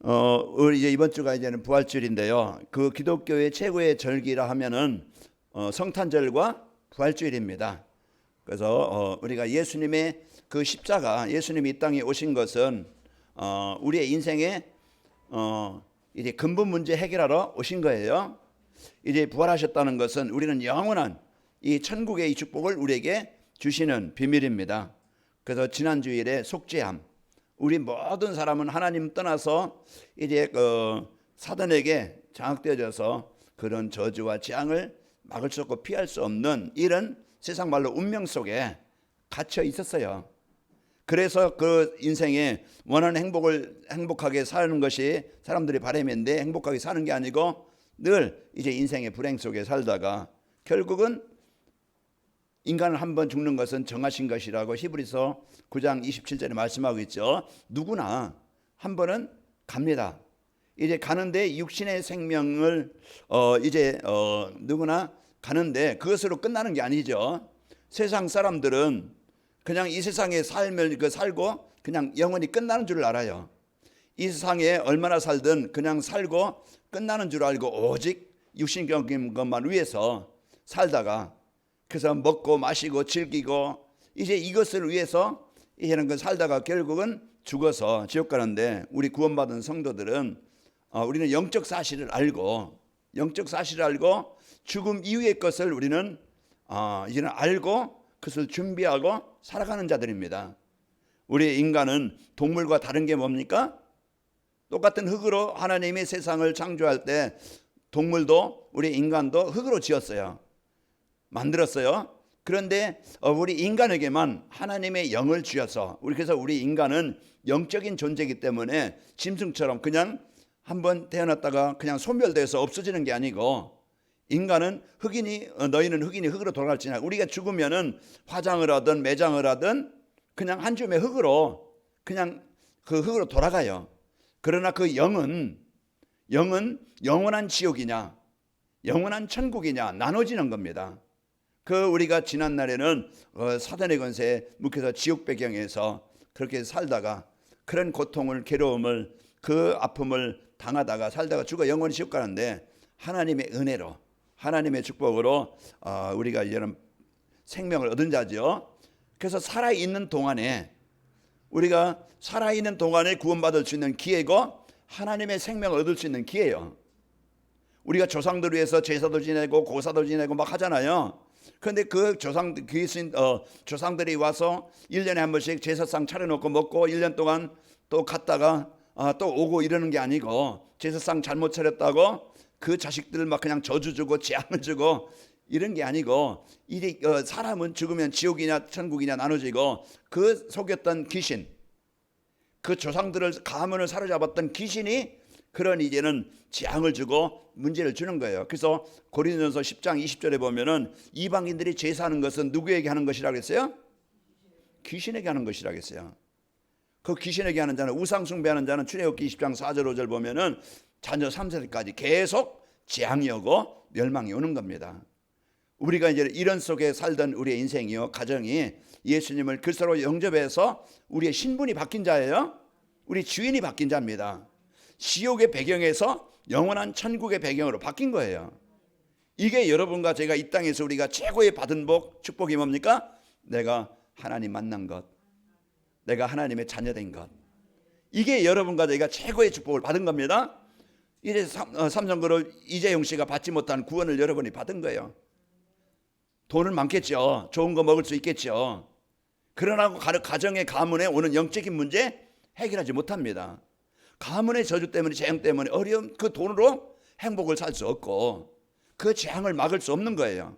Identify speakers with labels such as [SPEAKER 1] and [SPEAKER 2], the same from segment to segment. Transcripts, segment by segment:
[SPEAKER 1] 우리 이제 이번 주가 이제는 부활주일인데요. 그 기독교의 최고의 절기라 하면은 성탄절과 부활주일입니다. 그래서 우리가 예수님의 그 십자가, 예수님이 이 땅에 오신 것은 우리의 인생의 이제 근본 문제 해결하러 오신 거예요. 이제 부활하셨다는 것은 우리는 영원한 이 천국의 이 축복을 우리에게 주시는 비밀입니다. 그래서 지난 주일에 속죄함, 우리 모든 사람은 하나님 떠나서 이제 사단에게 장악되어져서 그런 저주와 재앙을 막을 수 없고 피할 수 없는 이런 세상 말로 운명 속에 갇혀 있었어요. 그래서 그 인생에 원하는 행복하게 사는 것이 사람들이 바람인데, 행복하게 사는 게 아니고 늘 이제 인생의 불행 속에 살다가 결국은 인간은 한 번 죽는 것은 정하신 것이라고 히브리서 9장 27절에 말씀하고 있죠. 누구나 한 번은 갑니다. 이제 가는데 육신의 생명을 누구나 가는데 그것으로 끝나는 게 아니죠. 세상 사람들은 그냥 이 세상의 삶을 살고 그냥 영원히 끝나는 줄 알아요. 이 세상에 얼마나 살든 그냥 살고 끝나는 줄 알고 오직 육신적인 것만 위해서 살다가, 그래서 먹고 마시고 즐기고 이제 이것을 위해서 이제는 살다가 결국은 죽어서 지옥 가는데, 우리 구원받은 성도들은 우리는 영적 사실을 알고 죽음 이후의 것을 우리는 이제는 알고 그것을 준비하고 살아가는 자들입니다. 우리 인간은 동물과 다른 게 뭡니까? 똑같은 흙으로 하나님이 세상을 창조할 때 동물도 우리 인간도 흙으로 지었어요. 만들었어요. 그런데 우리 인간에게만 하나님의 영을 주셔서, 그래서 우리 인간은 영적인 존재이기 때문에 짐승처럼 그냥 한번 태어났다가 그냥 소멸돼서 없어지는 게 아니고, 인간은 너희는 흑인이 흙으로 돌아갈지나, 우리가 죽으면은 화장을 하든 매장을 하든 그냥 한 줌의 흙으로 그냥 그 흙으로 돌아가요. 그러나 그 영은 영원한 지옥이냐 영원한 천국이냐 나눠지는 겁니다. 우리가 지난 날에는 사단의 권세에 묵혀서 지옥 배경에서 그렇게 살다가 그런 고통을, 괴로움을, 그 아픔을 당하다가 살다가 죽어 영원히 지옥 가는데, 하나님의 은혜로, 하나님의 축복으로 우리가 이제는 생명을 얻은 자죠. 그래서 우리가 살아있는 동안에 구원받을 수 있는 기회고 하나님의 생명을 얻을 수 있는 기회예요. 우리가 조상들 위해서 제사도 지내고 고사도 지내고 막 하잖아요. 그런데 그 조상들이 와서 1년에 한 번씩 제사상 차려놓고 먹고 1년 동안 또 갔다가 또 오고 이러는 게 아니고, 제사상 잘못 차렸다고 그 자식들 막 그냥 저주 주고 재앙을 주고 이런 게 아니고, 이제 사람은 죽으면 지옥이냐 천국이냐 나눠지고, 그 속였던 귀신, 그 조상들을 가문을 사로잡았던 귀신이 그런 이제는 재앙을 주고 문제를 주는 거예요. 그래서 고린도전서 10장 20절에 보면은 이방인들이 제사하는 것은 누구에게 하는 것이라고 했어요? 귀신에게 하는 것이라고 했어요. 그 귀신에게 하는 자는, 우상 숭배하는 자는 출애굽기 20장 4절 5절 보면은 자녀 3세까지 계속 재앙이 오고 멸망이 오는 겁니다. 우리가 이제 이런 속에 살던 우리의 인생이요, 가정이 예수님을 그리스도로 영접해서 우리의 신분이 바뀐 자예요. 우리 주인이 바뀐 자입니다. 지옥의 배경에서 영원한 천국의 배경으로 바뀐 거예요. 이게 여러분과 제가 이 땅에서 우리가 최고의 받은 축복이 뭡니까? 내가 하나님 만난 것, 내가 하나님의 자녀된 것, 이게 여러분과 제가 최고의 축복을 받은 겁니다. 이제 삼성그룹 이재용 씨가 받지 못한 구원을 여러분이 받은 거예요. 돈은 많겠죠. 좋은 거 먹을 수 있겠죠. 그러나 가정의 가문에 오는 영적인 문제 해결하지 못합니다. 가문의 저주 때문에, 재앙 때문에 어려움, 그 돈으로 행복을 살 수 없고 그 재앙을 막을 수 없는 거예요.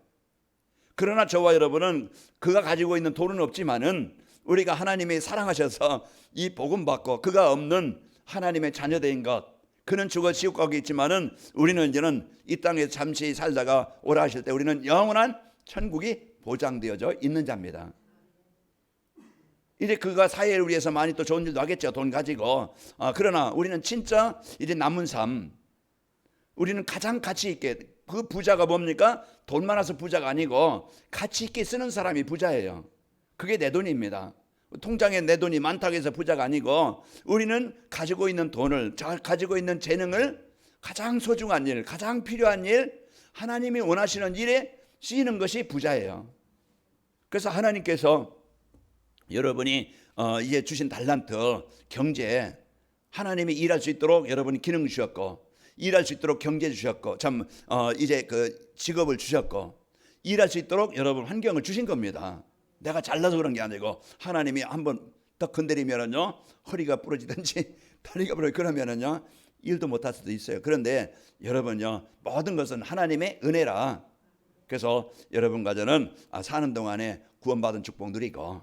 [SPEAKER 1] 그러나 저와 여러분은 그가 가지고 있는 돈은 없지만은 우리가 하나님이 사랑하셔서 이 복음 받고, 그가 없는 하나님의 자녀된 것, 그는 죽어 지옥 가겠지만은 우리는 이제는 이 땅에 잠시 살다가 오라 하실 때 우리는 영원한 천국이 보장되어져 있는 자입니다. 이제 그가 사회를 위해서 많이 또 좋은 일도 하겠죠, 돈 가지고. 그러나 우리는 진짜 이제 남은 삶, 우리는 가장 가치 있게, 그 부자가 뭡니까? 돈 많아서 부자가 아니고 가치 있게 쓰는 사람이 부자예요. 그게 내 돈입니다. 통장에 내 돈이 많다고 해서 부자가 아니고 우리는 가지고 있는 돈을, 가지고 있는 재능을 가장 소중한 일, 가장 필요한 일, 하나님이 원하시는 일에 쓰이는 것이 부자예요. 그래서 하나님께서 여러분이 이제 주신 달란트, 경제, 하나님이 일할 수 있도록 여러분이 기능 주셨고, 일할 수 있도록 경제 주셨고, 이제 그 직업을 주셨고, 일할 수 있도록 여러분 환경을 주신 겁니다. 내가 잘나서 그런 게 아니고 하나님이 한번 딱 건드리면은요 허리가 부러지든지 다리가 부러지 그러면은요 일도 못할 수도 있어요. 그런데 여러분요 모든 것은 하나님의 은혜라. 그래서 여러분과 저는 사는 동안에 구원받은 축복 누리고,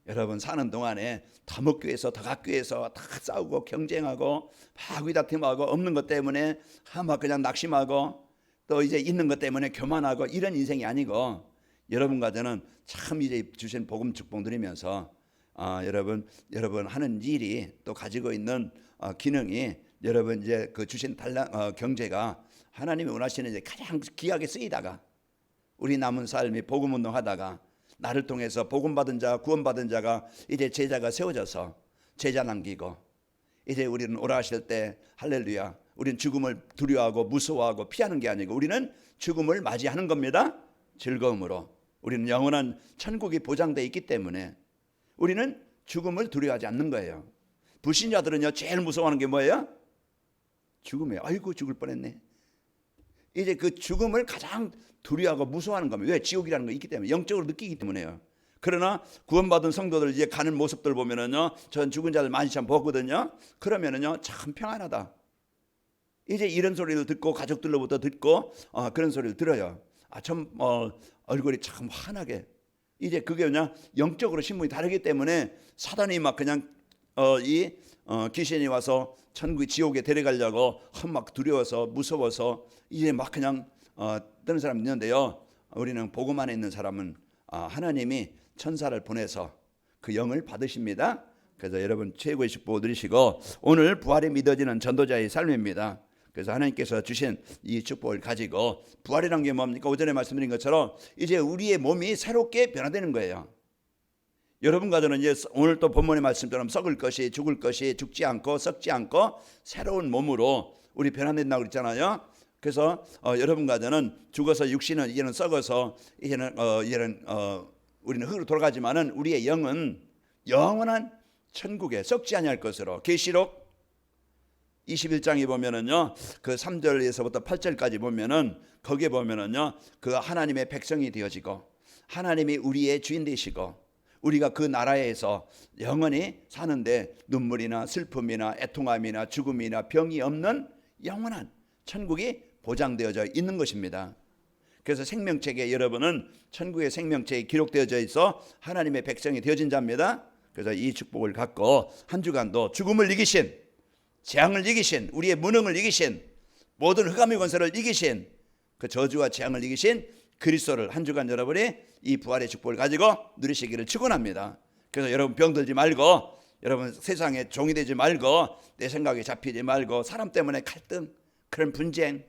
[SPEAKER 1] 여러분 사는 동안에 더 먹기 위해서 더 갖기 위해서 다 싸우고 경쟁하고 막 위다툼하고 없는 것 때문에 막 그냥 낙심하고 또 이제 있는 것 때문에 교만하고 이런 인생이 아니고, 여러분과 저는 참 이제 주신 복음 축복 누리면서 여러분 하는 일이 또 가지고 있는 기능이 여러분 이제 그 주신 경제가 하나님이 원하시는 이제 가장 귀하게 쓰이다가 우리 남은 삶이 복음 운동하다가 나를 통해서 복음 받은 자, 구원 받은 자가 이제 제자가 세워져서 제자 남기고, 이제 우리는 오라 하실 때 할렐루야, 우리는 죽음을 두려워하고 무서워하고 피하는 게 아니고 우리는 죽음을 맞이하는 겁니다. 즐거움으로. 우리는 영원한 천국이 보장되어 있기 때문에 우리는 죽음을 두려워하지 않는 거예요. 불신자들은요 제일 무서워하는 게 뭐예요? 죽음이에요. 아이고 죽을 뻔했네. 이제 그 죽음을 가장 두려워하고 무서워하는 겁니다. 왜? 지옥이라는 거 있기 때문에, 영적으로 느끼기 때문에요. 그러나 구원받은 성도들 이제 가는 모습들 보면은요, 전 죽은 자들 많이 참 보거든요. 그러면은요 참 평안하다. 이제 이런 소리를 듣고 가족들로부터 듣고 그런 소리를 들어요. 참 얼굴이 참 환하게. 이제 그게 그냥 영적으로 신분이 다르기 때문에 사단이 막 그냥 귀신이 와서 천국 지옥에 데려가려고 막 두려워서 무서워서 이제 막 그냥 뜨는 사람이 있는데요. 우리는 복음 안에 있는 사람은 하나님이 천사를 보내서 그 영을 받으십니다. 그래서 여러분 최고의 축복을 누리시고, 오늘 부활이 믿어지는 전도자의 삶입니다. 그래서 하나님께서 주신 이 축복을 가지고, 부활이란 게 뭡니까? 오전에 말씀드린 것처럼 이제 우리의 몸이 새롭게 변화되는 거예요. 여러분과 저는 이제 오늘 또 본문의 말씀처럼 썩을 것이, 죽을 것이, 죽지 않고 썩지 않고 새로운 몸으로 우리 변화된다고 그랬잖아요. 그래서 여러분과 저는 죽어서 육신은 이제는 썩어서 이제는 우리는 흙으로 돌아가지만은 우리의 영은 영원한 천국에 썩지 아니할 것으로, 계시록 21장에 보면은요, 그 3절에서부터 8절까지 보면은 거기에 보면은요, 그 하나님의 백성이 되어지고 하나님이 우리의 주인 되시고 우리가 그 나라에서 영원히 사는데 눈물이나 슬픔이나 애통함이나 죽음이나 병이 없는 영원한 천국이 보장되어져 있는 것입니다. 그래서 생명책에 여러분은 천국의 생명책에 기록되어져 있어 하나님의 백성이 되어진 자입니다. 그래서 이 축복을 갖고 한 주간도 죽음을 이기신, 재앙을 이기신, 우리의 무능을 이기신, 모든 흑암의 권세를 이기신, 그 저주와 재앙을 이기신 그리스도를 한 주간 여러분이 이 부활의 축복을 가지고 누리시기를 축원합니다. 그래서 여러분 병들지 말고, 여러분 세상에 종이 되지 말고, 내 생각에 잡히지 말고, 사람 때문에 갈등, 그런 분쟁,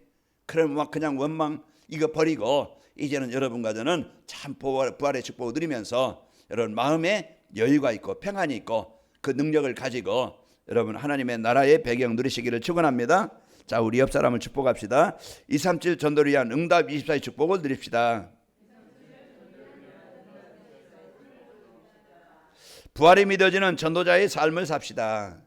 [SPEAKER 1] 그런 막 그냥 원망 이거 버리고, 이제는 여러분과 저는 참 부활의 축복을 누리면서 여러분 마음에 여유가 있고 평안이 있고 그 능력을 가지고 여러분 하나님의 나라의 배경 누리시기를 축원합니다. 자, 우리 옆 사람을 축복합시다. 237 전도를 위한 응답 24의 축복을 누립시다. 부활이 믿어지는 전도자의 삶을 삽시다.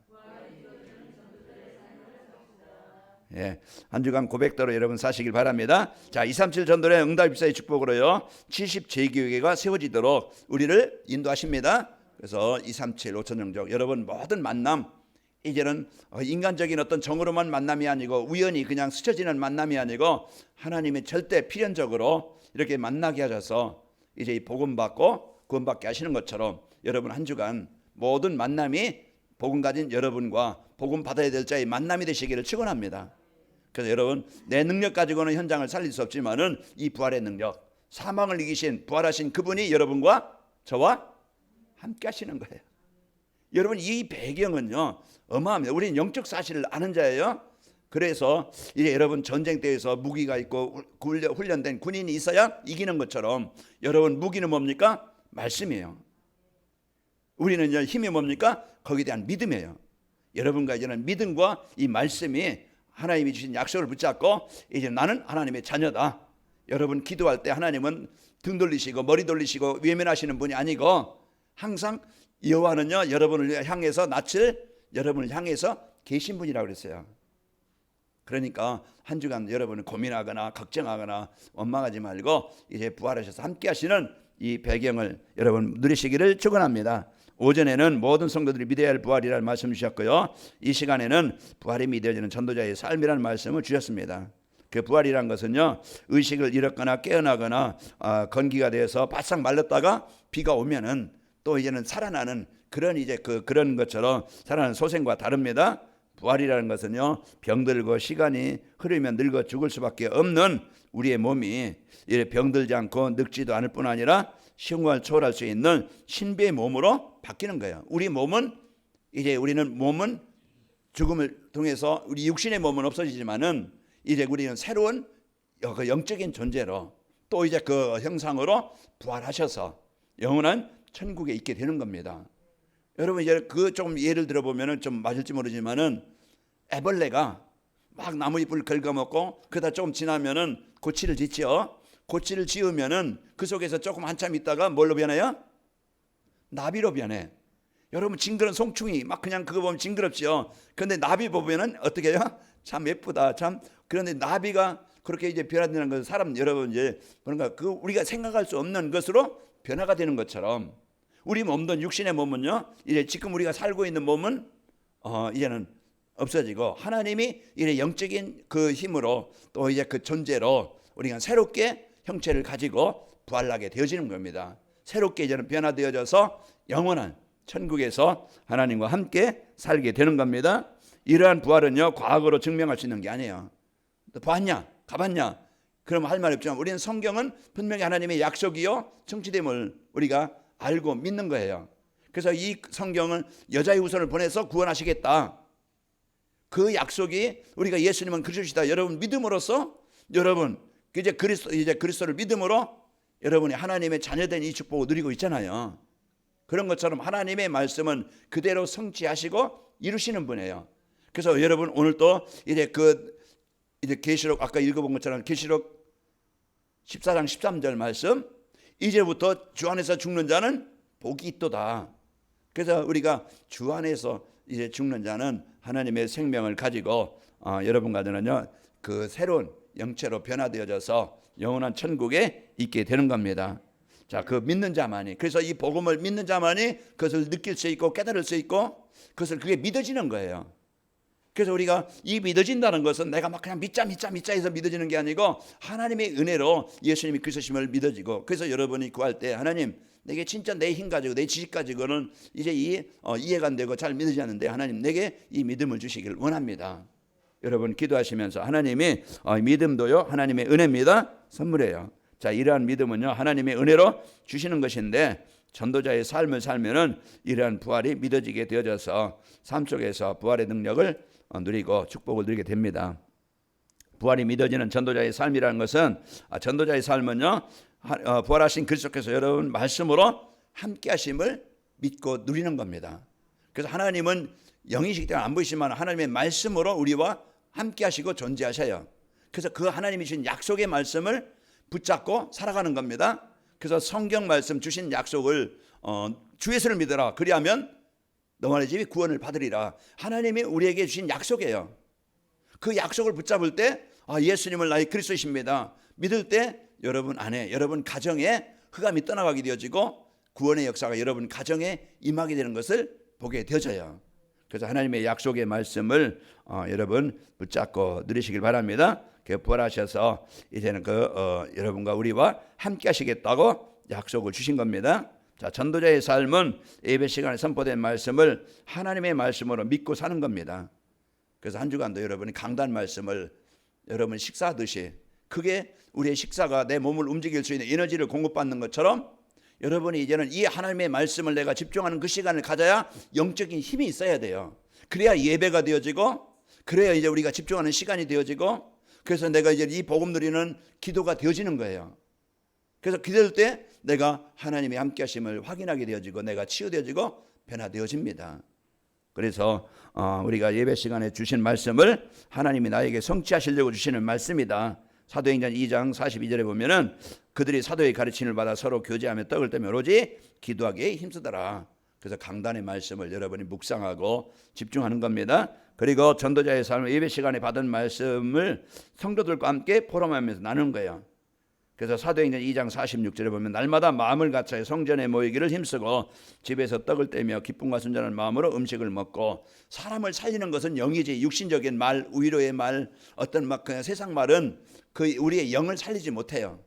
[SPEAKER 1] 예, 한 주간 고백대로 여러분 사시길 바랍니다. 자, 237 전도의 응답 24의 축복으로요 70제교회가 세워지도록 우리를 인도하십니다. 그래서 237 5천영족 여러분 모든 만남, 이제는 인간적인 어떤 정으로만 만남이 아니고 우연히 그냥 스쳐지는 만남이 아니고 하나님이 절대 필연적으로 이렇게 만나게 하셔서 이제 복음 받고 구원받게 하시는 것처럼 여러분 한 주간 모든 만남이 복음 가진 여러분과 복음 받아야 될 자의 만남이 되시기를 축원합니다. 그래서 여러분 내 능력 가지고는 현장을 살릴 수 없지만은 이 부활의 능력, 사망을 이기신 부활하신 그분이 여러분과 저와 함께 하시는 거예요. 여러분 이 배경은요 어마합니다. 우리는 영적 사실을 아는 자예요. 그래서 이제 여러분 전쟁터에서 무기가 있고 훈련된 군인이 있어야 이기는 것처럼 여러분 무기는 뭡니까? 말씀이에요. 우리는 이제 힘이 뭡니까? 거기에 대한 믿음이에요. 여러분과 이제는 믿음과 이 말씀이 하나님이 주신 약속을 붙잡고 이제 나는 하나님의 자녀다. 여러분 기도할 때 하나님은 등 돌리시고 머리 돌리시고 외면하시는 분이 아니고 항상 여호와는요 여러분을 향해서 낯을 여러분을 향해서 계신 분이라고 그랬어요. 그러니까 한 주간 여러분은 고민하거나 걱정하거나 원망하지 말고 이제 부활하셔서 함께 하시는 이 배경을 여러분 누리시기를 축원합니다. 오전에는 모든 성도들이 믿어야 할 부활이라는 말씀 주셨고요. 이 시간에는 부활이 믿어지는 전도자의 삶이라는 말씀을 주셨습니다. 그 부활이란 것은요 의식을 잃었거나 깨어나거나 건기가 되어서 바싹 말랐다가 비가 오면은 또 이제는 살아나는 그런 이제 그런 것처럼 살아나는 소생과 다릅니다. 부활이라는 것은요 병들고 시간이 흐르면 늙어 죽을 수밖에 없는 우리의 몸이 이래 병들지 않고 늙지도 않을 뿐 아니라 시험을 초월할 수 있는 신비의 몸으로 바뀌는 거예요. 우리 몸은 이제 우리는 몸은 죽음을 통해서 우리 육신의 몸은 없어지지만은 이제 우리는 새로운 영적인 존재로 또 이제 그 형상으로 부활하셔서 영원한 천국에 있게 되는 겁니다. 여러분 이제 그 좀 예를 들어보면은 좀 맞을지 모르지만은 애벌레가 막 나무잎을 긁어먹고 그러다 조금 지나면은 고치를 짓죠. 고치를 지으면은 그 속에서 조금 한참 있다가 뭘로 변해요? 나비로 변해. 여러분 징그러운 송충이 막 그냥 그거 보면 징그럽죠. 그런데 나비 보면은 어떻게 해요? 참 예쁘다. 참 그런데 나비가 그렇게 이제 변화되는 것은 사람 여러분 이제 뭔가 그 우리가 생각할 수 없는 것으로 변화가 되는 것처럼 우리 몸도 육신의 몸은요 이제 지금 우리가 살고 있는 몸은 이제는 없어지고 하나님이 이제 영적인 그 힘으로 또 이제 그 존재로 우리가 새롭게 형체를 가지고 부활하게 되어지는 겁니다. 새롭게 이제는 변화되어져서 영원한 천국에서 하나님과 함께 살게 되는 겁니다. 이러한 부활은요 과거로 증명할 수 있는 게 아니에요. 너 봤냐? 가봤냐? 그럼 할 말이 없지만 우리는 성경은 분명히 하나님의 약속이요 성취됨을 우리가 알고 믿는 거예요. 그래서 이 성경은 여자의 후손을 보내서 구원하시겠다. 그 약속이 우리가 예수님은 그리스도시다. 여러분 믿음으로써 여러분 이제 그리스도를 믿음으로 여러분이 하나님의 자녀된 이 축복을 누리고 있잖아요. 그런 것처럼 하나님의 말씀은 그대로 성취하시고 이루시는 분이에요. 그래서 여러분 오늘 또 이제 이제 계시록 아까 읽어본 것처럼 계시록 14장 13절 말씀 이제부터 주 안에서 죽는 자는 복이 있도다. 그래서 우리가 주 안에서 이제 죽는 자는 하나님의 생명을 가지고 여러분과 저는요 그 새로운 영체로 변화되어져서 영원한 천국에 있게 되는 겁니다. 자, 그 믿는 자만이 그래서 이 복음을 믿는 자만이 그것을 느낄 수 있고 깨달을 수 있고 그것을 그게 믿어지는 거예요. 그래서 우리가 이 믿어진다는 것은 내가 막 그냥 믿자 해서 믿어지는 게 아니고 하나님의 은혜로 예수님이 그리스도심을 믿어지고 그래서 여러분이 구할 때 하나님 내게 진짜 내 힘 가지고 내 지식 가지고는 이제 이해가 안 되고 잘 믿어지지 않는데 하나님 내게 이 믿음을 주시길 원합니다. 여러분 기도하시면서 하나님이 믿음도요 하나님의 은혜입니다. 선물이에요. 자 이러한 믿음은요 하나님의 은혜로 주시는 것인데 전도자의 삶을 살면은 이러한 부활이 믿어지게 되어져서 삶 속에서 부활의 능력을 누리고 축복을 누리게 됩니다. 부활이 믿어지는 전도자의 삶이라는 것은 전도자의 삶은요 부활하신 그리스도께서 여러분 말씀으로 함께 하심을 믿고 누리는 겁니다. 그래서 하나님은 영이시기 때문에 안 보이시지만 하나님의 말씀으로 우리와 함께 하시고 존재하셔요. 그래서 그 하나님이 주신 약속의 말씀을 붙잡고 살아가는 겁니다. 그래서 성경 말씀 주신 약속을 주 예수를 믿어라 그리하면 너만의 집이 구원을 받으리라. 하나님이 우리에게 주신 약속이에요. 그 약속을 붙잡을 때 예수님을 나의 그리스도이십니다. 믿을 때 여러분 안에 여러분 가정에 흑암이 떠나가게 되어지고 구원의 역사가 여러분 가정에 임하게 되는 것을 보게 되어져요. 그래서 하나님의 약속의 말씀을 여러분 붙잡고 누리시길 바랍니다. 그 부활하셔서 이제는 여러분과 우리와 함께 하시겠다고 약속을 주신 겁니다. 자, 전도자의 삶은 예배 시간에 선포된 말씀을 하나님의 말씀으로 믿고 사는 겁니다. 그래서 한 주간도 여러분이 강단 말씀을 여러분 식사하듯이 그게 우리의 식사가 내 몸을 움직일 수 있는 에너지를 공급받는 것처럼 여러분이 이제는 이 하나님의 말씀을 내가 집중하는 그 시간을 가져야 영적인 힘이 있어야 돼요. 그래야 예배가 되어지고 그래야 이제 우리가 집중하는 시간이 되어지고 그래서 내가 이제 이 복음 누리는 기도가 되어지는 거예요. 그래서 기도할 때 내가 하나님의 함께 하심을 확인하게 되어지고 내가 치유되어지고 변화되어집니다. 그래서 우리가 예배 시간에 주신 말씀을 하나님이 나에게 성취하시려고 주시는 말씀이다. 사도행전 2장 42절에 보면은 그들이 사도의 가르침을 받아 서로 교제하며 떡을 떼며 오로지 기도하기에 힘쓰더라. 그래서 강단의 말씀을 여러분이 묵상하고 집중하는 겁니다. 그리고 전도자의 삶을 예배 시간에 받은 말씀을 성도들과 함께 포럼하면서 나누는 거예요. 그래서 사도행전 2장 46절에 보면 날마다 마음을 같이 성전에 모이기를 힘쓰고 집에서 떡을 떼며 기쁨과 순전한 마음으로 음식을 먹고. 사람을 살리는 것은 영이지 육신적인 말, 위로의 말, 어떤 막 그냥 세상 말은 그 우리의 영을 살리지 못해요.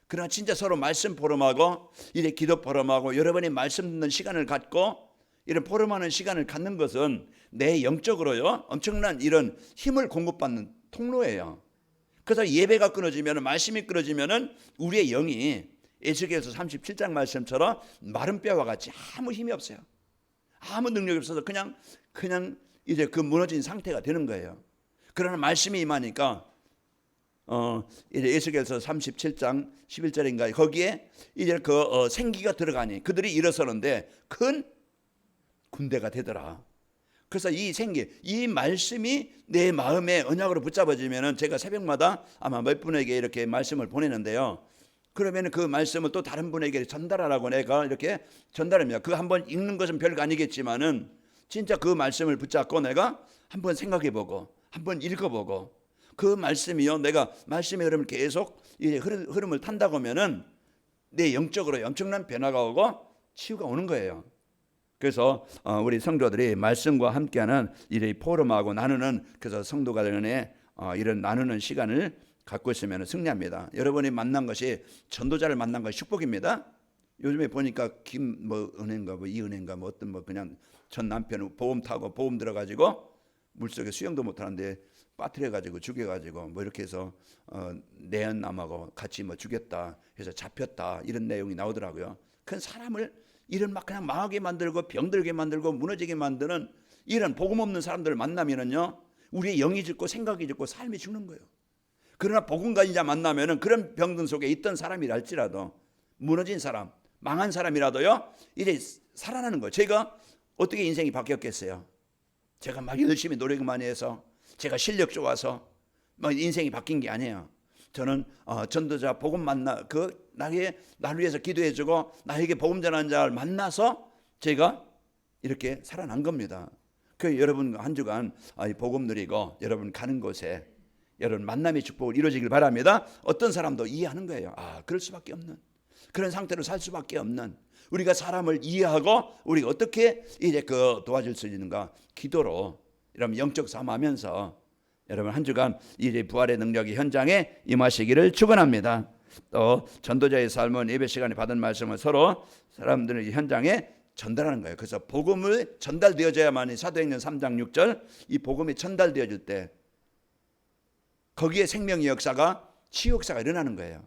[SPEAKER 1] 그러나 진짜 서로 말씀 포럼하고 이래 기도 포럼하고 여러분이 말씀 듣는 시간을 갖고 이런 포럼하는 시간을 갖는 것은 내 영적으로요 엄청난 이런 힘을 공급받는 통로예요. 그래서 예배가 끊어지면, 말씀이 끊어지면 우리의 영이 에스겔서 37장 말씀처럼 마른 뼈와 같이 아무 힘이 없어요. 아무 능력이 없어서 그냥 이제 그 무너진 상태가 되는 거예요. 그러나 말씀이 임하니까 이제 에스겔서 37장 11절인가 거기에 이제 그 생기가 들어가니 그들이 일어서는데 큰 군대가 되더라. 그래서 이 생기, 이 말씀이 내 마음에 언약으로 붙잡아지면은 제가 새벽마다 아마 몇 분에게 이렇게 말씀을 보내는데요. 그러면 그 말씀을 또 다른 분에게 전달하라고 내가 이렇게 전달합니다. 그 한번 읽는 것은 별거 아니겠지만은 진짜 그 말씀을 붙잡고 내가 한번 생각해보고 한번 읽어보고 그 말씀이요, 내가 말씀의 흐름을 계속 이제 흐름을 탄다고 하면은 내 영적으로 엄청난 변화가 오고 치유가 오는 거예요. 그래서 우리 성도들이 말씀과 함께하는 이 포럼하고 나누는, 그래서 성도 간에 이런 나누는 시간을 갖고 있으면 승리합니다. 여러분이 만난 것이, 전도자를 만난 것이 축복입니다. 요즘에 보니까 은혜인가 이 은혜인가 어떤 그냥 전 남편 보험 타고 보험 들어가지고 물속에 수영도 못하는데 빠뜨려가지고 죽여가지고 이렇게 해서 내연남하고 같이 죽였다 해서 잡혔다, 이런 내용이 나오더라고요. 그 사람을 이런 그냥 망하게 만들고 병들게 만들고 무너지게 만드는 이런 복음 없는 사람들을 만나면은요, 우리의 영이 죽고 생각이 죽고 삶이 죽는 거예요. 그러나 복음 가진 자 만나면은 그런 병든 속에 있던 사람이랄지라도, 무너진 사람, 망한 사람이라도요, 이제 살아나는 거예요. 제가 어떻게 인생이 바뀌었겠어요? 제가 막 열심히 노력 많이 해서, 제가 실력 좋아서 인생이 바뀐 게 아니에요. 저는 전도자 복음 만나 나를 위해서 기도해주고 나에게 복음 전하는 자를 만나서 제가 이렇게 살아난 겁니다. 그 여러분 한 주간 복음 누리고 여러분 가는 곳에 여러분 만남의 축복을 이루어지길 바랍니다. 어떤 사람도 이해하는 거예요. 그럴 수밖에 없는, 그런 상태로 살 수밖에 없는, 우리가 사람을 이해하고 우리가 어떻게 이제 도와줄 수 있는가, 기도로 여러분 영적 싸움하면서 여러분 한 주간 이제 부활의 능력이 현장에 임하시기를 축원합니다. 또 전도자의 삶은 예배 시간에 받은 말씀을 서로 사람들의 현장에 전달하는 거예요. 그래서 복음을 전달되어져야만이, 사도행전 3장 6절, 이 복음이 전달되어질 때 거기에 생명의 역사가, 치유 역사가 일어나는 거예요.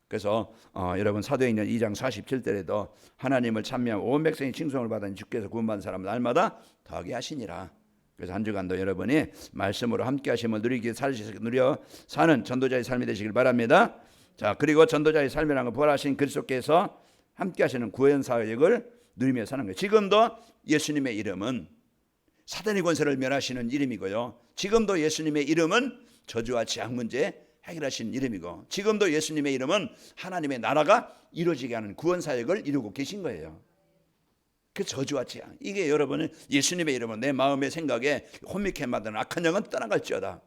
[SPEAKER 1] 그래서 여러분 사도행전 2장 47절에도 하나님을 찬미하고 온 백성이 칭송을 받은 주께서 구원받은 사람을 날마다 더하게 하시니라. 그래서 한 주간도 여러분이 말씀으로 함께 하심을 누려 사는 전도자의 삶이 되시길 바랍니다. 자, 그리고 전도자의 삶이라는 건 부활하신 그리스도께서 함께 하시는 구원 사역을 누리며 사는 거예요. 지금도 예수님의 이름은 사단의 권세를 멸하시는 이름이고요. 지금도 예수님의 이름은 저주와 재앙 문제 해결하시는 이름이고, 지금도 예수님의 이름은 하나님의 나라가 이루어지게 하는 구원 사역을 이루고 계신 거예요. 그 저주와 재앙, 이게 여러분은 예수님의 이름은 내 마음의 생각에 혼미케 만드는 악한 영은 떠나갈지어다.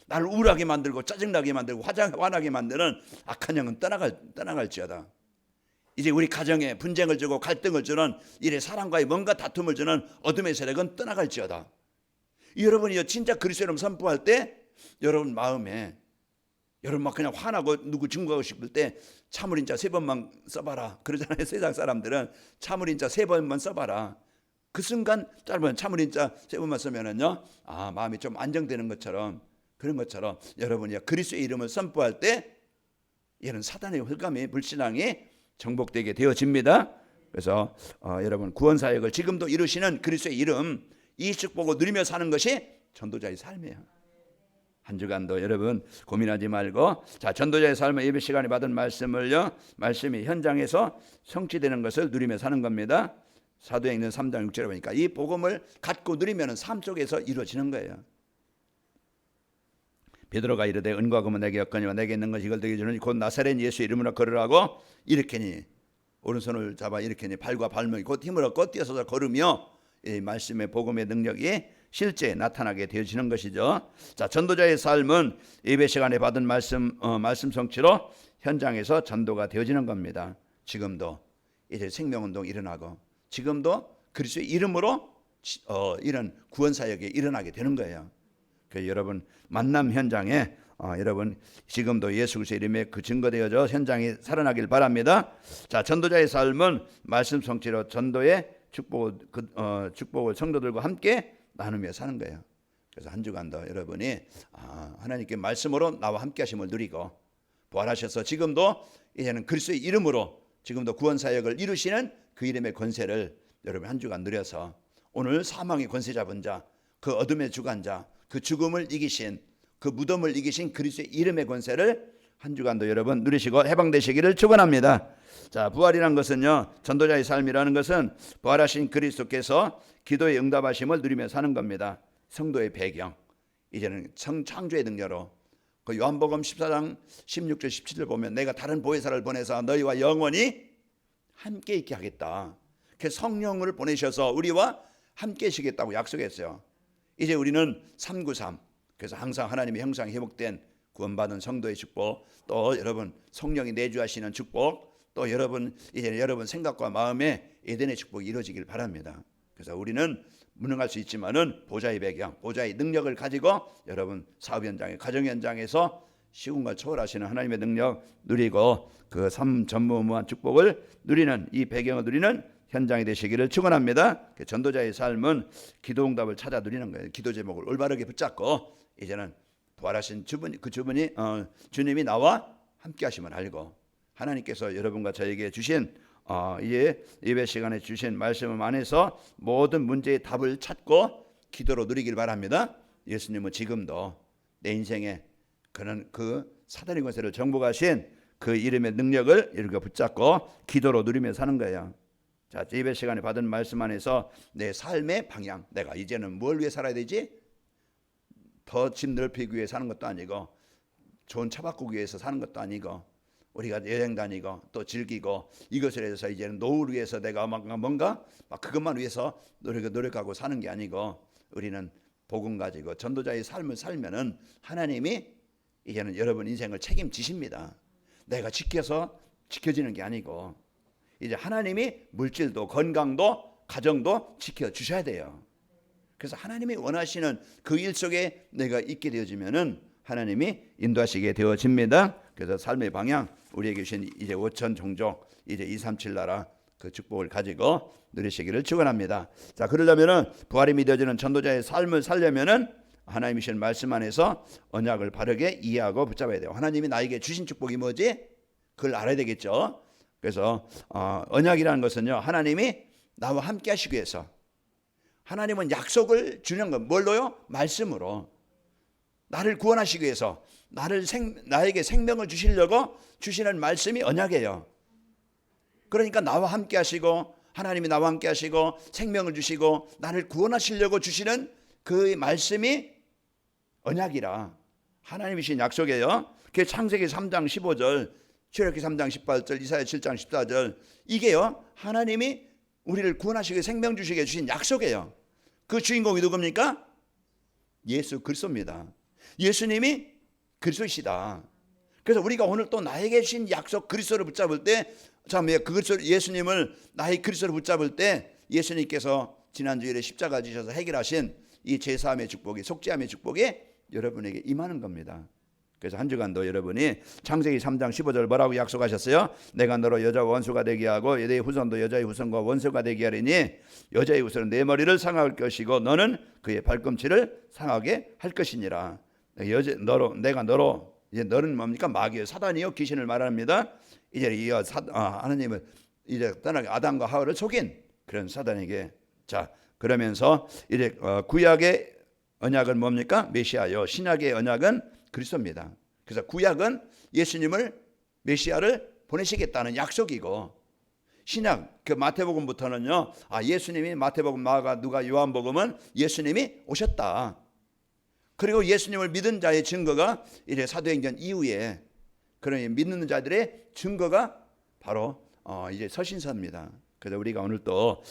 [SPEAKER 1] 나를 우울하게 만들고 짜증나게 만들고 화나게 만드는 악한 영은 떠나갈지어다. 이제 우리 가정에 분쟁을 주고 갈등을 주는, 이래 사람과의 뭔가 다툼을 주는 어둠의 세력은 떠나갈지어다. 여러분이 진짜 그리스도 이름 선포할 때 여러분 마음에, 여러분 막 그냥 화나고 누구 증거하고 싶을 때 참을인자 3번만 써봐라 그러잖아요. 세상 사람들은 참을인자 3번만 써봐라. 그 순간 짧은 참을인자 3번만 쓰면은요, 마음이 좀 안정되는 것처럼, 그런 것처럼 여러분이 그리스도의 이름을 선포할 때 이런 사단의 흑암이, 불신앙이 정복되게 되어집니다. 그래서 여러분 구원 사역을 지금도 이루시는 그리스도의 이름, 이 축복을 누리며 사는 것이 전도자의 삶이에요. 한 주간도 여러분 고민하지 말고, 자, 전도자의 삶을 예배 시간에 받은 말씀을요, 말씀이 현장에서 성취되는 것을 누리며 사는 겁니다. 사도행전 3장 6절에 보니까 이 복음을 갖고 누리면 삶 속에서 이루어지는 거예요. 베드로가 이르되 은과 금은 내게 없거니와 내게 있는 것이 이걸 너희에게 주노니 곧 나사렛 예수 이름으로 걸으라고 일으키니, 오른손을 잡아 일으키니 발과 발목이 곧 힘을 얻고 뛰어서서 걸으며, 이 말씀의 복음의 능력이 실제 나타나게 되어지는 것이죠. 자, 전도자의 삶은 예배 시간에 받은 말씀 성취로 현장에서 전도가 되어지는 겁니다. 지금도 이제 생명운동 일어나고, 지금도 그리스도의 이름으로 이런 구원 사역이 일어나게 되는 거예요. 그래서 여러분 만남 현장에 여러분 지금도 예수 그리스도의 이름에 그 증거되어져 현장이 살아나길 바랍니다. 자, 전도자의 삶은 말씀 성취로 전도의 축복을 성도들과 함께 나누며 사는 거예요. 그래서 한 주간도 여러분이 하나님께 말씀으로 나와 함께 하심을 누리고, 부활하셔서 지금도 이제는 그리스도의 이름으로 지금도 구원 사역을 이루시는 그 이름의 권세를 여러분 한 주간 누려서, 오늘 사망의 권세 잡은 자, 그 어둠의 주관자, 그 죽음을 이기신, 그 무덤을 이기신 그리스도의 이름의 권세를 한 주간도 여러분 누리시고 해방되시기를 축원합니다. 자, 부활이란 것은요, 전도자의 삶이라는 것은 부활하신 그리스도께서 기도의 응답하심을 누리며 사는 겁니다. 성도의 배경, 이제는 창조의 능력으로, 그 요한복음 14장 16절 17절 보면 내가 다른 보혜사를 보내서 너희와 영원히 함께 있게 하겠다. 그 성령을 보내셔서 우리와 함께 하시겠다고 약속했어요. 이제 우리는 393, 그래서 항상 하나님의 형상이 회복된 구원받은 성도의 축복, 또 여러분 성령이 내주하시는 축복, 또 여러분 이제 여러분 생각과 마음에 에덴의 축복이 이루어지길 바랍니다. 그래서 우리는 무능할 수 있지만은 보좌의 배경, 보좌의 능력을 가지고 여러분 사업 현장에, 가정 현장에서 쉬운 걸 초월하시는 하나님의 능력 누리고, 그 삶 전무후무한 축복을 누리는, 이 배경을 누리는 현장이 되시기를 축원합니다. 전도자의 삶은 기도 응답을 찾아 누리는 거예요. 기도 제목을 올바르게 붙잡고, 이제는 부활하신 주님이 나와 함께 하심을 알고, 하나님께서 여러분과 저에게 주신 이제 예배 시간에 주신 말씀 안에서 모든 문제의 답을 찾고 기도로 누리길 바랍니다. 예수님은 지금도 내 인생에 그는 그 사단의 권세를 정복하신 그 이름의 능력을 이렇게 붙잡고 기도로 누리며 사는 거예요. 자, 예배 시간에 받은 말씀 안에서 내 삶의 방향, 내가 이제는 뭘 위해 살아야 되지? 더 집 넓히기 위해 사는 것도 아니고, 좋은 차 바꾸기 위해서 사는 것도 아니고, 우리가 여행 다니고 또 즐기고 이것을 해서 이제는 노후를 위해서 내가 뭔가 그것만 위해서 노력하고 사는 게 아니고, 우리는 복음 가지고 전도자의 삶을 살면은 하나님이 이제는 여러분 인생을 책임지십니다. 내가 지켜지는 게 아니고, 이제 하나님이 물질도 건강도 가정도 지켜주셔야 돼요. 그래서 하나님이 원하시는 그 일 속에 내가 있게 되어지면은 하나님이 인도하시게 되어집니다. 그래서 삶의 방향, 우리에게 주신 이제 5천 종족, 이제 237 나라 그 축복을 가지고 누리시기를 축원합니다. 자, 그러려면은 부활이 믿어지는 전도자의 삶을 살려면은 하나님이 주신 말씀 안에서 언약을 바르게 이해하고 붙잡아야 돼요. 하나님이 나에게 주신 축복이 뭐지? 그걸 알아야 되겠죠. 그래서 언약이라는 것은요, 하나님이 나와 함께 하시기 위해서, 하나님은 약속을 주는 것 뭘로요? 말씀으로. 나를 구원하시기 위해서, 나에게 생명을 주시려고 주시는 말씀이 언약이에요. 그러니까 나와 함께 하시고, 하나님이 나와 함께 하시고 생명을 주시고 나를 구원하시려고 주시는 그 말씀이 언약이라, 하나님이 주신 약속이에요. 그게 창세기 3장 15절, 출애굽기 3장 18절, 이사야 7장 14절, 이게요 하나님이 우리를 구원하시고 생명 주시게 주신 약속이에요. 그 주인공이 누굽니까? 예수 그리스도입니다. 예수님이 그리스도이시다. 그래서 우리가 오늘 또 나에게 주신 약속 그리스도를 붙잡을 때, 예수님을 나의 그리스도를 붙잡을 때 예수님께서 지난주일에 십자가 지셔서 해결하신 이 제사함의 축복이, 속죄함의 축복이 여러분에게 임하는 겁니다. 그래서 한 주간도 여러분이 창세기 3장 15절 뭐라고 약속하셨어요? 내가 너로 여자와 원수가 되게 하고 내 후손도 여자의 후손과 원수가 되게 하리니 여자의 후손은 내 머리를 상할 것이고 너는 그의 발꿈치를 상하게 할 것이니라. 내가 너로, 이제 너는 뭡니까? 마귀의 사단이요 귀신을 말합니다. 이제 하나님은 이제 떠나게 아담과 하와를 속인 그런 사단에게, 자 그러면서 이제 구약의 언약은 뭡니까? 메시아요. 신약의 언약은 그리스도입니다. 그래서 구약은 예수님을 메시아를 보내시겠다는 약속이고, 신약 그 마태복음부터는요, 예수님이 마태복음, 마가, 누가, 요한복음은 예수님이 오셨다. 그리고 예수님을 믿은 자의 증거가 이제 사도행전 이후에, 그러니 믿는 자들의 증거가 바로 이제 서신서입니다. 그래서 우리가 오늘 또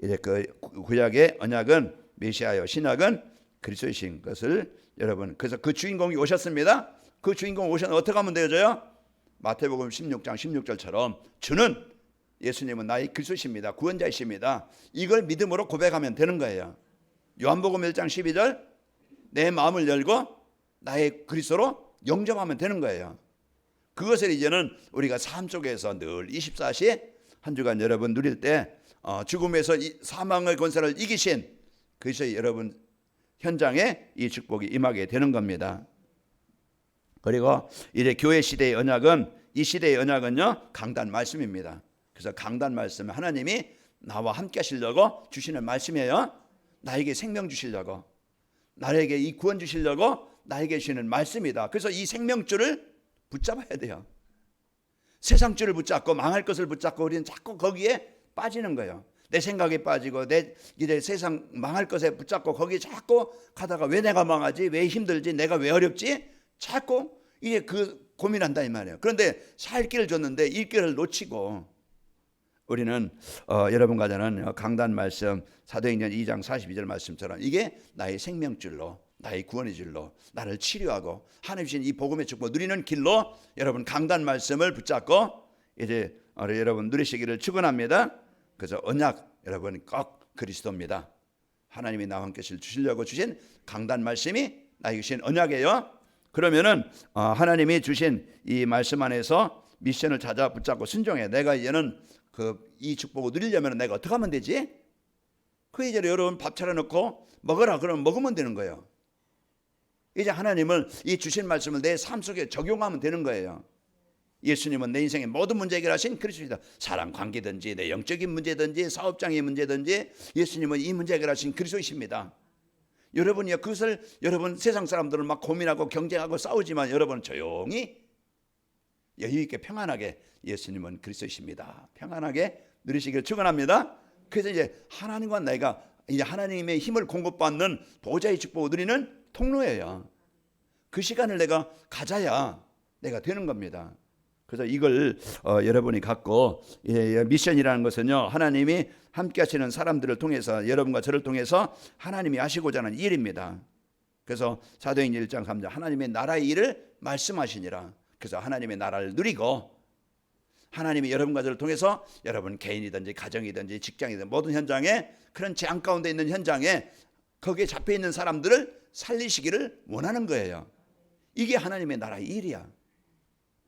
[SPEAKER 1] 이제 그 구약의 언약은 메시아요, 신약은 그리스도이신 것을 여러분, 그래서 그 주인공이 오셨습니다. 그 주인공 오셨는데 어떻게 하면 되어져요? 마태복음 16장 16절처럼 주는, 예수님은 나의 그리스도이십니다, 구원자이십니다, 이걸 믿음으로 고백하면 되는 거예요. 요한복음 1장 12절, 내 마음을 열고 나의 그리스도로 영접하면 되는 거예요. 그것을 이제는 우리가 삶 속에서 늘 24시 한 주간 여러분 누릴 때 죽음에서 사망의 권세를 이기신 그리스도의 여러분 현장에 이 축복이 임하게 되는 겁니다. 그리고 이제 교회 시대의 언약은, 이 시대의 언약은요, 강단 말씀입니다. 그래서 강단 말씀은 하나님이 나와 함께 하시려고 주시는 말씀이에요. 나에게 생명 주시려고, 나에게 이 구원 주시려고 나에게 주시는 말씀이다. 그래서 이 생명줄을 붙잡아야 돼요. 세상 줄을 붙잡고 망할 것을 붙잡고 우리는 자꾸 거기에 빠지는 거예요. 내 생각에 빠지고 내 이제 세상 망할 것에 붙잡고 거기에 자꾸 가다가 왜 내가 망하지? 왜 힘들지? 내가 왜 어렵지? 자꾸 이제 그 고민한다 이 말이에요. 그런데 살 길을 줬는데 이 길을 놓치고 우리는 여러분과 저는 강단 말씀, 사도행전 2장 42절 말씀처럼 이게 나의 생명줄로, 나의 구원의 줄로 나를 치료하고 하나님 주신 이 복음의 축복 누리는 길로 여러분 강단 말씀을 붙잡고 이제 여러분 누리시기를 축원합니다. 그래서 언약 여러분 꼭 그리스도입니다. 하나님이 나와 함께 주시려고 주신 강단 말씀이 나에게 주신 언약이에요. 그러면은 하나님이 주신 이 말씀 안에서 미션을 찾아 붙잡고 순종해. 내가 이제는 이 축복을 누리려면 내가 어떻게 하면 되지? 그 이제 여러분 밥 차려놓고 먹어라 그러면 먹으면 되는 거예요. 이제 하나님을 이 주신 말씀을 내 삶 속에 적용하면 되는 거예요. 예수님은 내 인생의 모든 문제 해결하신 그리스도이다. 사랑 관계든지 내 영적인 문제든지 사업장의 문제든지 예수님은 이 문제 해결하신 그리스도이십니다. 여러분이요, 그것을 여러분 세상 사람들은 막 고민하고 경쟁하고 싸우지만 여러분은 조용히 여유 있게 평안하게 예수님은 그리스도이십니다, 평안하게 누리시기를 축원합니다. 그래서 이제 하나님과 내가 이제 하나님의 힘을 공급받는 보좌의 축복을 누리는 통로예요. 그 시간을 내가 가져야 내가 되는 겁니다. 그래서 이걸 여러분이 갖고 미션이라는 것은요, 하나님이 함께 하시는 사람들을 통해서 여러분과 저를 통해서 하나님이 하시고자 하는 일입니다. 그래서 사도행전 1장 3절 하나님의 나라의 일을 말씀하시니라. 그래서 하나님의 나라를 누리고 하나님이 여러분과 저를 통해서 여러분 개인이든지 가정이든지 직장이든지 모든 현장에 그런 재앙 가운데 있는 현장에 거기에 잡혀 있는 사람들을 살리시기를 원하는 거예요. 이게 하나님의 나라의 일이야.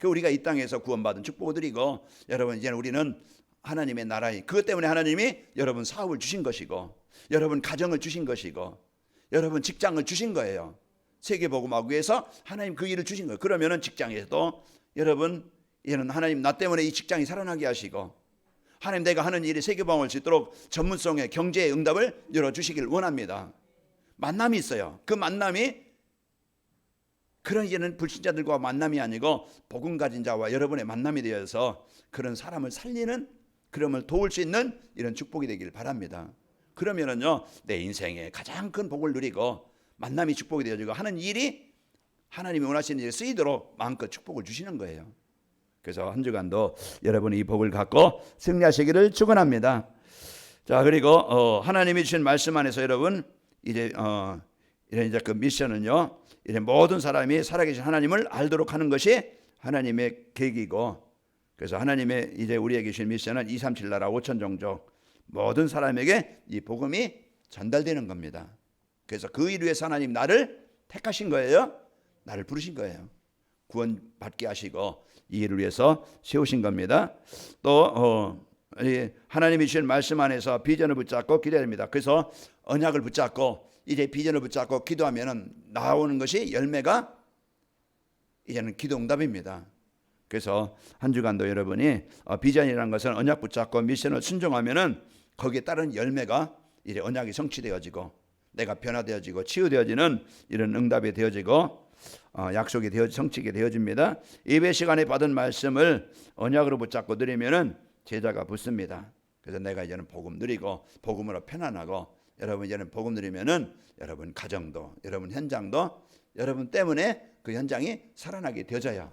[SPEAKER 1] 우리가 이 땅에서 구원받은 축복을 드리고 여러분 이제 우리는 하나님의 나라의, 그것 때문에 하나님이 여러분 사업을 주신 것이고 여러분 가정을 주신 것이고 여러분 직장을 주신 거예요. 세계복음하기 위해서 하나님 그 일을 주신 거예요. 그러면은 직장에서도 여러분 이제는 하나님 나 때문에 이 직장이 살아나게 하시고 하나님 내가 하는 일이 세계복음을 수 있도록 전문성의 경제의 응답을 열어주시길 원합니다. 만남이 있어요. 그 만남이 그런 이제는 불신자들과 만남이 아니고 복음 가진 자와 여러분의 만남이 되어서 그런 사람을 살리는, 그럼을 도울 수 있는 이런 축복이 되길 바랍니다. 그러면은요 내 인생에 가장 큰 복을 누리고 만남이 축복이 되어지고 하는 일이 하나님이 원하시는 일에 쓰이도록 마음껏 축복을 주시는 거예요. 그래서 한 주간도 여러분이 이 복을 갖고 승리하시기를 축원합니다. 자, 그리고 하나님이 주신 말씀 안에서 여러분 이제 그 미션은요, 이제 모든 사람이 살아계신 하나님을 알도록 하는 것이 하나님의 계획이고, 그래서 하나님의 이제 우리에게 주신 미션은 237 나라 5천 종족 모든 사람에게 이 복음이 전달되는 겁니다. 그래서 그 일 위해서 하나님 나를 택하신 거예요. 나를 부르신 거예요. 구원받게 하시고 이 일을 위해서 세우신 겁니다. 또 하나님이 주신 말씀 안에서 비전을 붙잡고 기도해야 됩니다. 그래서 언약을 붙잡고 이제 비전을 붙잡고 기도하면은 나오는 것이 열매가 이제는 기도 응답입니다. 그래서 한 주간도 여러분이 비전이라는 것은 언약 붙잡고 미션을 순종하면은 거기에 따른 열매가 이제 언약이 성취되어지고 내가 변화되어지고 치유되어지는 이런 응답이 되어지고 약속이 성취게 되어집니다. 예배 시간에 받은 말씀을 언약으로 붙잡고 누리면은 제자가 붙습니다. 그래서 내가 이제는 복음 누리고 복음으로 편안하고 여러분 이제는 복음 누리면은 여러분 가정도 여러분 현장도 여러분 때문에 그 현장이 살아나게 되어져요.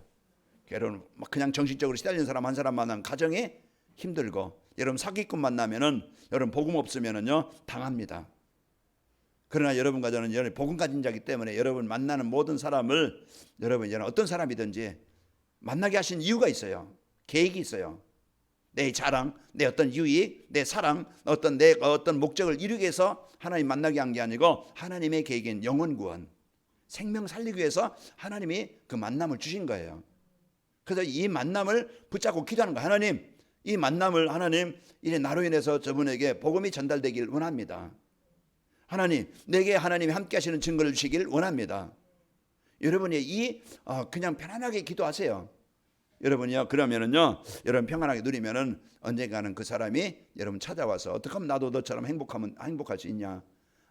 [SPEAKER 1] 여러분 그냥 정신적으로 시달리는 사람 한 사람 만나면 가정이 힘들고 여러분 사기꾼 만나면은 여러분 복음 없으면은요 당합니다. 그러나 여러분과 저는 여러분 복음 가진 자이기 때문에 여러분 만나는 모든 사람을 여러분 이제는 어떤 사람이든지 만나게 하신 이유가 있어요. 계획이 있어요. 내 자랑, 내 어떤 유익, 내 사랑, 내 어떤 목적을 이루기 위해서 하나님 만나게 한 게 아니고 하나님의 계획인 영혼 구원, 생명 살리기 위해서 하나님이 그 만남을 주신 거예요. 그래서 이 만남을 붙잡고 기도하는 거예요. 하나님, 이 만남을 하나님 이제 나로 인해서 저분에게 복음이 전달되길 원합니다. 하나님, 내게 하나님이 함께 하시는 증거를 주시길 원합니다. 여러분이 그냥 편안하게 기도하세요. 여러분이요 그러면은요 여러분 평안하게 누리면은 언젠가는 그 사람이 여러분 찾아와서 어떻게 하면 나도 너처럼 행복할 수 있냐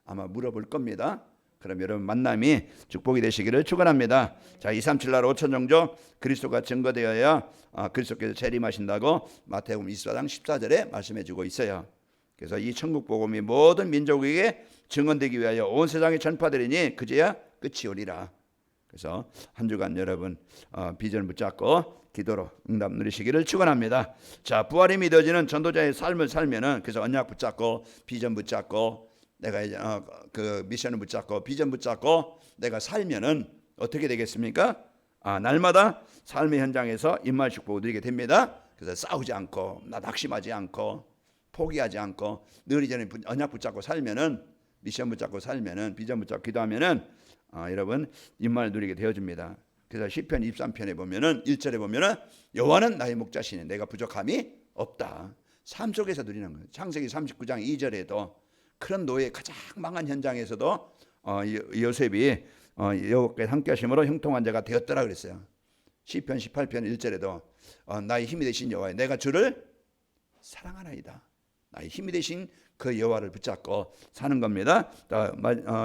[SPEAKER 1] 아마 물어볼 겁니다. 그럼 여러분 만남이 축복이 되시기를 축원합니다. 자, 237 나라 5천 종족 그리스도가 증거되어야 그리스도께서 재림하신다고 마태복음 24장 14절에 말씀해주고 있어요. 그래서 이 천국 복음이 모든 민족에게 증언되기 위하여 온 세상에 전파되리니 그제야 끝이 오리라. 그래서 한 주간 여러분 비전을 붙잡고 기도로 응답 누리시기를 축원합니다. 자, 부활이 믿어지는 전도자의 삶을 살면은 그래서 언약 붙잡고 비전 붙잡고 내가 이제 그 미션을 붙잡고 비전 붙잡고 내가 살면은 어떻게 되겠습니까? 날마다 삶의 현장에서 임마의 축복을 누리게 됩니다. 그래서 싸우지 않고 낙심하지 않고 포기하지 않고 늘 이제는 언약 붙잡고 살면은 미션 붙잡고 살면은 비전 붙잡고 기도하면은 여러분 임마를 누리게 되어집니다. 그래서 시편 23편에 보면은 1절에 보면은 여호와는 나의 목자시니 내가 부족함이 없다. 삶 속에서 누리는 거예요. 창세기 39장 2절에도 그런 노예 가장 망한 현장에서도 요셉이 여호와께 함께 하심으로 형통한 자가 되었더라 그랬어요. 시편 18편 1절에도 나의 힘이 되신 여호와 내가 주를 사랑하나이다. 나의 힘이 되신 그 여호와를 붙잡고 사는 겁니다.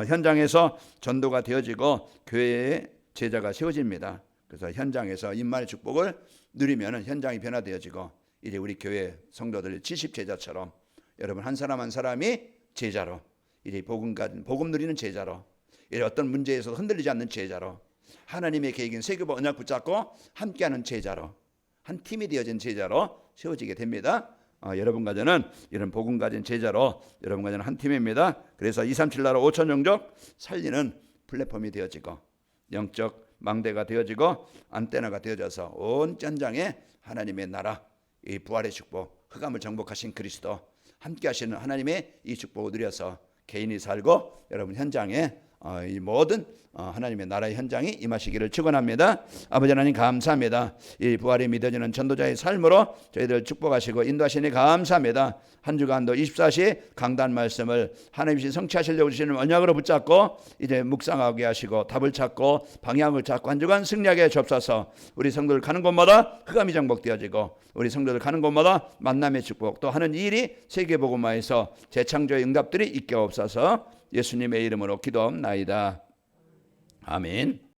[SPEAKER 1] 현장에서 전도가 되어지고 교회의 제자가 세워집니다. 그래서 현장에서 임마의 축복을 누리면 현장이 변화되어지고 이제 우리 교회 성도들 70제자처럼 여러분 한 사람 한 사람이 제자로 이제 복음 누리는 제자로 이제 어떤 문제에서 흔들리지 않는 제자로 하나님의 계획인 세계보 언약 붙잡고 함께하는 제자로 한 팀이 되어진 제자로 세워지게 됩니다. 여러분과 저는 이런 복음 가진 제자로 여러분과 저는 한 팀입니다. 그래서 237 나라 5천 종족 살리는 플랫폼이 되어지고 영적 망대가 되어지고 안테나가 되어져서 온 전장에 하나님의 나라 이 부활의 축복 흑암을 정복하신 그리스도 함께 하시는 하나님의 이 축복을 누려서 개인이 살고 여러분 현장에 이 모든 하나님의 나라의 현장이 임하시기를 축원합니다. 아버지 하나님 감사합니다. 이 부활이 믿어지는 전도자의 삶으로 저희들 축복하시고 인도하시니 감사합니다. 한 주간도 24시 강단 말씀을 하나님이 성취하시려고 주시는 언약으로 붙잡고 이제 묵상하게 하시고 답을 찾고 방향을 찾고 한 주간 승리하게 주옵소서. 우리 성도들 가는 곳마다 흑암이 정복되어지고 우리 성도들 가는 곳마다 만남의 축복 또 하는 일이 세계복음화에서 재창조의 응답들이 있게 없어서 예수님의 이름으로 기도합나이다. 아멘.